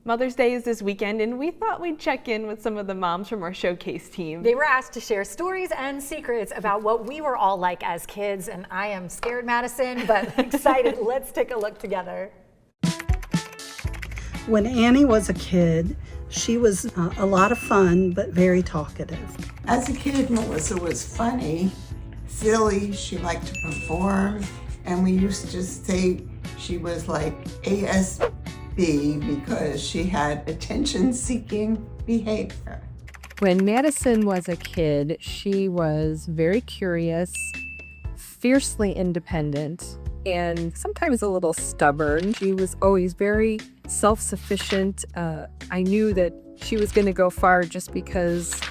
Mother's Day is this weekend, and we thought we'd check in with some of the moms from our showcase team. They were asked to share stories and secrets about what we were all like as kids, and I am scared, Madison, but excited. Let's take a look together. When Annie was a kid, she was a lot of fun, but very talkative. As a kid, Melissa was funny, silly, she liked to perform, and we used to say she was like ASB because she had attention-seeking behavior. When Madison was a kid, she was very curious, fiercely independent, and sometimes a little stubborn. She was always very self-sufficient. I knew that she was going to go far just because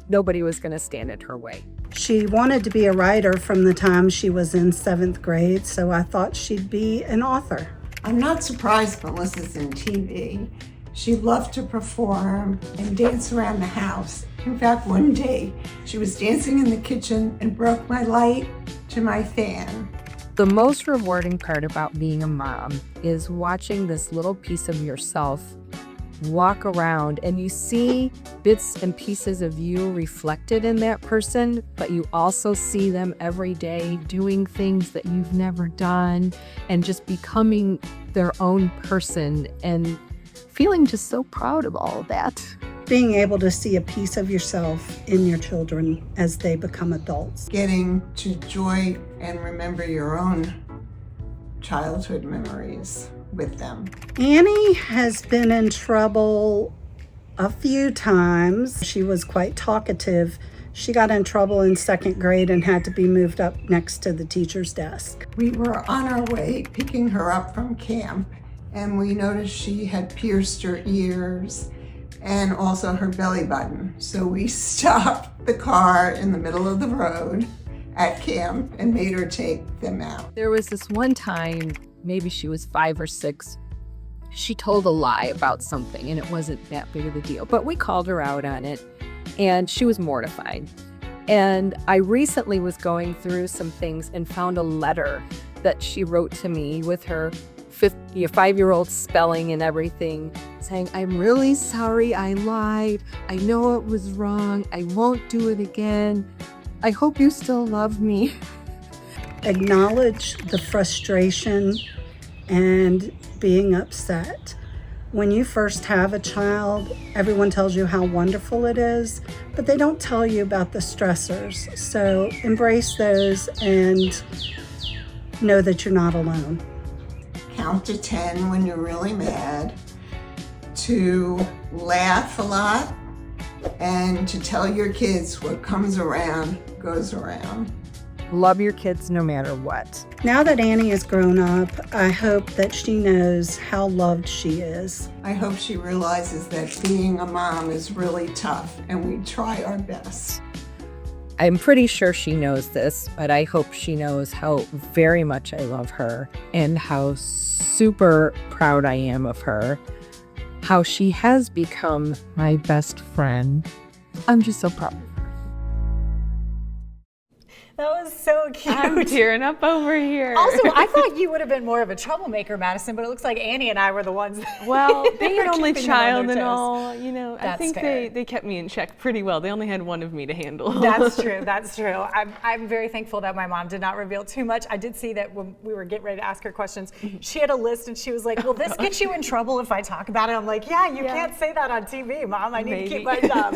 nobody was going to stand in her way. She wanted to be a writer from the time she was in 7th grade, so I thought she'd be an author. I'm not surprised Melissa's in TV. She loved to perform and dance around the house. In fact, one day she was dancing in the kitchen and broke my light to my fan. The most rewarding part about being a mom is watching this little piece of yourself walk around, and you see bits and pieces of you reflected in that person, but you also see them every day doing things that you've never done and just becoming their own person and feeling just so proud of all of that. Being able to see a piece of yourself in your children as they become adults. Getting to enjoy and remember your own childhood memories with them. Annie has been in trouble a few times. She was quite talkative. She got in trouble in 2nd grade and had to be moved up next to the teacher's desk. We were on our way picking her up from camp, and we noticed she had pierced her ears and also her belly button. So we stopped the car in the middle of the road at camp and made her take them out. There was this one time, maybe she was 5 or 6, she told a lie about something and it wasn't that big of a deal, but we called her out on it and she was mortified. And I recently was going through some things and found a letter that she wrote to me with her 5-year-old spelling and everything, saying, "I'm really sorry I lied. I know it was wrong. I won't do it again. I hope you still love me." Acknowledge the frustration and being upset. When you first have a child, everyone tells you how wonderful it is, but they don't tell you about the stressors. So embrace those and know that you're not alone. Count to 10 when you're really mad, to laugh a lot, and to tell your kids what comes around goes around. Love your kids no matter what. Now that Annie is grown up, I hope that she knows how loved she is. I hope she realizes that being a mom is really tough, and we try our best. I'm pretty sure she knows this, but I hope she knows how very much I love her and how super proud I am of her, how she has become my best friend. I'm just so proud. That was so cute. I'm tearing up over here. Also, I thought you would have been more of a troublemaker, Madison, but it looks like Annie and I were the ones. Well, being an were only keeping them on child their and toes. all, I That's think fair. they kept me in check pretty well. They only had one of me to handle. That's true. That's true. I'm very thankful that my mom did not reveal too much. I did see that when we were getting ready to ask her questions, she had a list and she was like, "Will this get you in trouble if I talk about it?" I'm like, "Yeah, you can't say that on TV, Mom. I need to keep my job."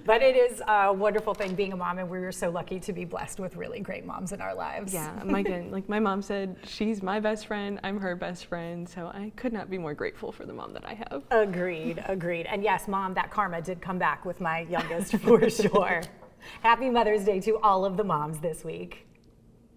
But it is a wonderful thing being a mom, and we were so lucky to be blessed with really great moms in our lives. Yeah, like my mom said, she's my best friend, I'm her best friend, so I could not be more grateful for the mom that I have. Agreed. And yes, Mom, that karma did come back with my youngest for sure. Happy Mother's Day to all of the moms this week.